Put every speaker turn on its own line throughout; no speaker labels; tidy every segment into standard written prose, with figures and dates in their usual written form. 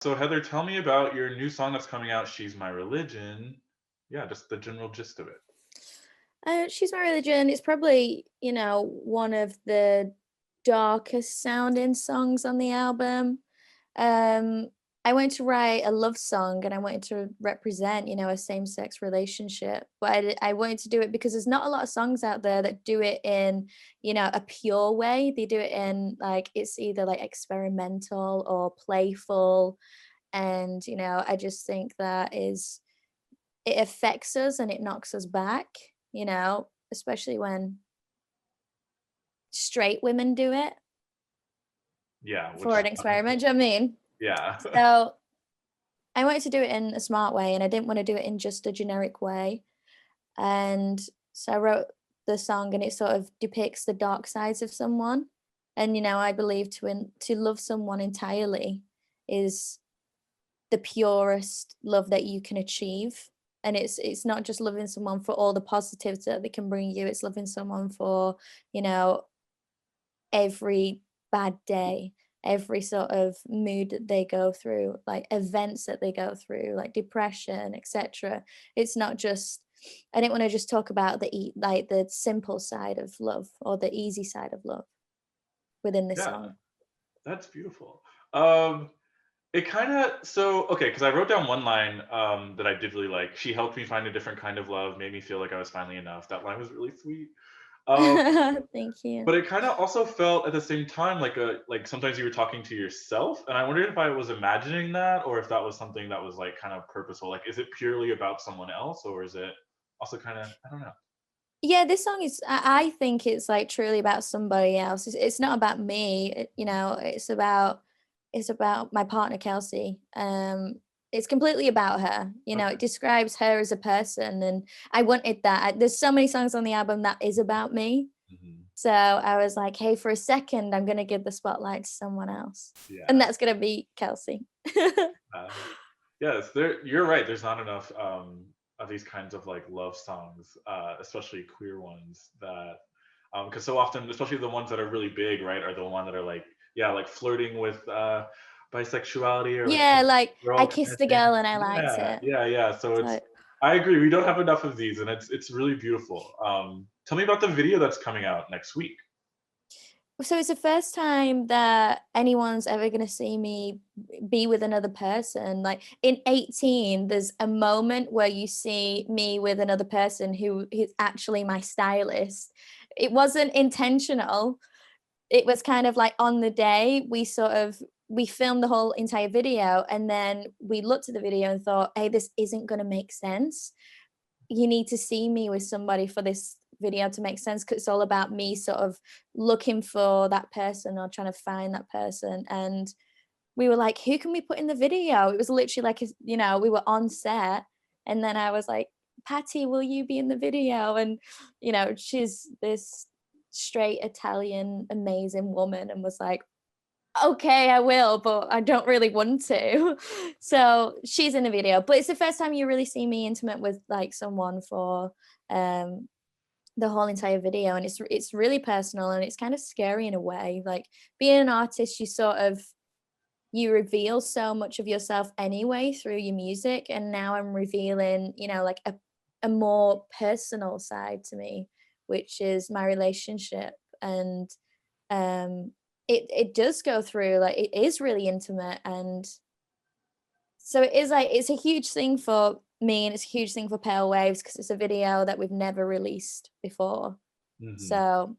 So Heather, tell me about your new song that's coming out, She's My Religion. Yeah, just the general gist of it.
She's My Religion. It's probably, one of the darkest sounding songs on the album. Um, I wanted to write a love song and I wanted to represent, a same-sex relationship. But I wanted to do it because there's not a lot of songs out there that do it in, a pure way. They do it in like it's either like experimental or playful. And, I just think that is it affects us and it knocks us back, especially when straight women do it
Yeah,
for
which
an experiment. Do you know what I mean?
yeah.
So I wanted to do it in a smart way and I didn't want to do it in just a generic way. And so I wrote the song and it sort of depicts the dark sides of someone. And I believe to love someone entirely is the purest love that you can achieve. And it's not just loving someone for all the positives that they can bring you, it's loving someone for, you know, every bad day, every sort of mood that they go through, like events that they go through, like depression, etc. It's not just I didn't want to just talk about like the simple side of love or the easy side of love within this
Yeah,
song.
that's beautiful. Um it kind of so okay, because I wrote down one line that I did really like. She helped me find a different kind of love, made me feel like I was finally enough. That line was really sweet. Um
Thank you.
but it kind of also felt at the same time like sometimes you were talking to yourself, and I wondered if I was imagining that or if that was something that was like kind of purposeful. Like, is it purely about someone else, or is it also kind of, I don't know.
Yeah, this song is I think it's like truly about somebody else. It's not about me, it's about my partner Kelsi. It's completely about her. It
Okay.
describes her as a person and I wanted that. There's so many songs on the album that is about me.
Hmm.
So I was like, hey, for a second, I'm gonna give the spotlight to someone else. And
Yeah.
that's gonna be Kelsi.
uh, yes, there, you're right, there's not enough of these kinds of like love songs, especially queer ones, that because so often, especially the ones that are really big, right, are the one that are like, yeah, like flirting with bisexuality or like
Yeah, like
girl
I
kind
kissed
of
the
thing.
girl and I liked
Yeah,
it.
yeah. So it's,
So
I agree, we don't have enough of these, and it's really beautiful. Tell me about the video that's coming out next week.
So it's the first time that anyone's ever going to see me be with another person. Like in 18, there's a moment where you see me with another person who is actually my stylist. It wasn't intentional. It was kind of like on the day we filmed the whole entire video and then we looked at the video and thought, hey, this isn't going to make sense. You need to see me with somebody for this video to make sense, because it's all about me sort of looking for that person or trying to find that person. And we were like, who can we put in the video? It was literally like, we were on set and then I was like, Patty, will you be in the video? And she's this straight Italian amazing woman and was like, okay, I will, but I don't really want to. So she's in the video, but it's the first time you really see me intimate with like someone for um the whole entire video, and it's really personal and it's kind of scary in a way. Like being an artist, you reveal so much of yourself anyway through your music, and now I'm revealing, like a more personal side to me, which is my relationship. And um it does go through, like it is really intimate, and so it is like it's a huge thing for me and it's a huge thing for Pale Waves because it's a video that we've never released before.
Hmm.
So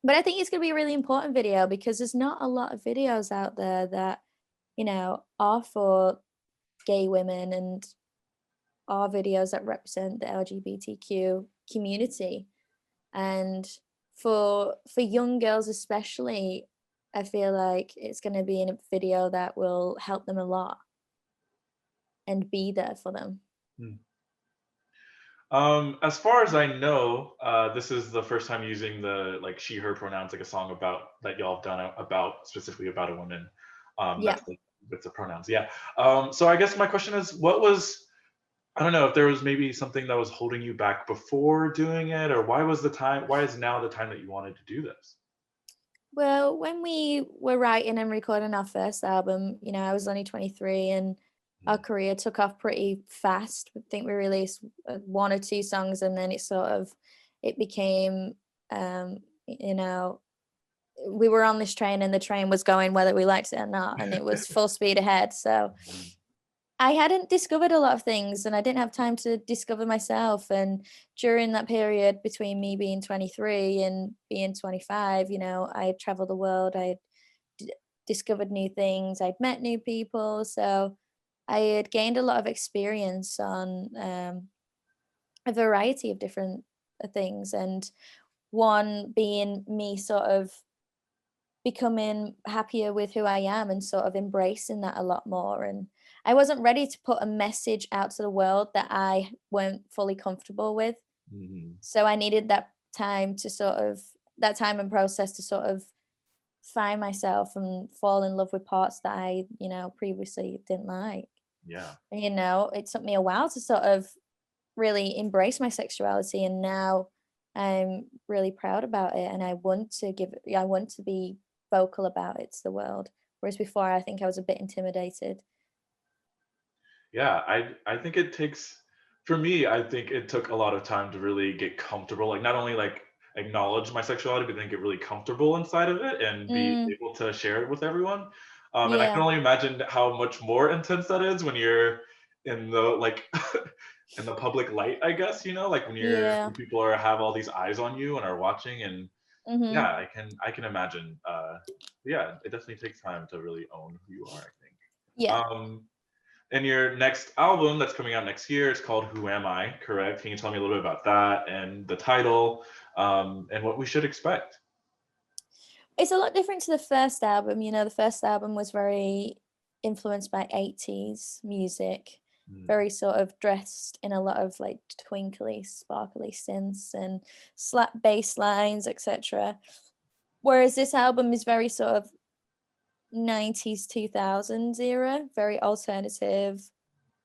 but I think it's going to be a really important video because there's not a lot of videos out there that are for gay women and are videos that represent the LGBTQ community. And for young girls especially, I feel like it's going to be in a video that will help them a lot and be there for them.
As far as I know, this is the first time using the like she her pronouns, like a song about that y'all have done about specifically about a woman.
Yeah.
That's like, with the pronouns. Yeah. So I guess my question is, what was, I don't know if there was maybe something that was holding you back before doing it, or why was the time? Why is now the time that you wanted to do this?
Well, when we were writing and recording our first album, I was only 23 and our
Mm.
career took off pretty fast. I think we released one or two songs and then it became, you know, we were on this train and the train was going whether we liked it or not, and it was full speed ahead. So
Mhm.
I hadn't discovered a lot of things and I didn't have time to discover myself. And during that period between me being 23 and being 25, I had traveled the world, d- discovered new things, I'd met new people. So I had gained a lot of experience on a variety of different things. And one being me sort of becoming happier with who I am and sort of embracing that a lot more. And I wasn't ready to put a message out to the world that I weren't fully comfortable with.
Mhm.
So I needed that time and process to sort of find myself and fall in love with parts that I, previously didn't like.
Yeah.
It took me a while to sort of really embrace my sexuality, and now I'm really proud about it and I want to be vocal about it to the world. Whereas before I think I was a bit intimidated.
Yeah, I think it takes for me, I think it took a lot of time to really get comfortable, like not only like acknowledge my sexuality, but then get really comfortable inside of it and be
Mm,
able to share it with everyone. And I can
yeah.
only imagine how much more intense that is when you're in the like in the public light, I guess, like
Yeah.
when people have all these eyes on you and are watching. And yeah,
Mhm.
I can imagine. Yeah, it definitely takes time to really own who you are, I think.
Yeah.
And your next album that's coming out next year, it's called Who Am I, correct? Can you tell me a little bit about that and the title, and what we should expect?
It's a lot different to the first album. The first album was very influenced by 80s music,
Mm.
very sort of dressed in a lot of like twinkly, sparkly synths and slap bass lines, etc. Whereas this album is very sort of 90s, 2000s era, very alternative,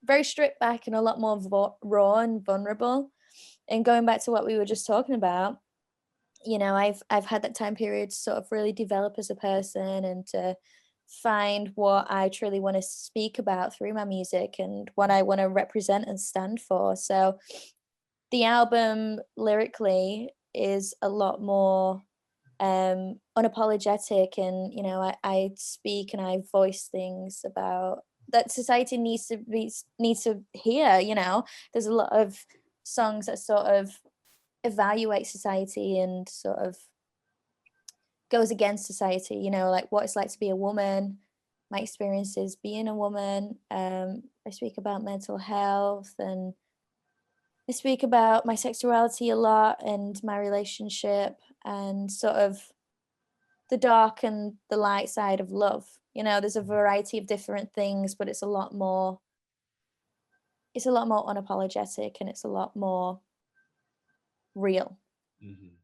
very stripped back and a lot more raw and vulnerable. And going back to what we were just talking about, I've had that time period to sort of really develop as a person and to find what I truly want to speak about through my music and what I want to represent and stand for. So the album lyrically is a lot more unapologetic, and I speak and I voice things about that society needs to hear. There's a lot of songs that sort of evaluate society and sort of goes against society, like what it's like to be a woman, my experiences being a woman. I speak about mental health and I speak about my sexuality a lot and my relationship and sort of the dark and the light side of love. There's a variety of different things, but it's a lot more unapologetic and it's a lot more real.
Mhm.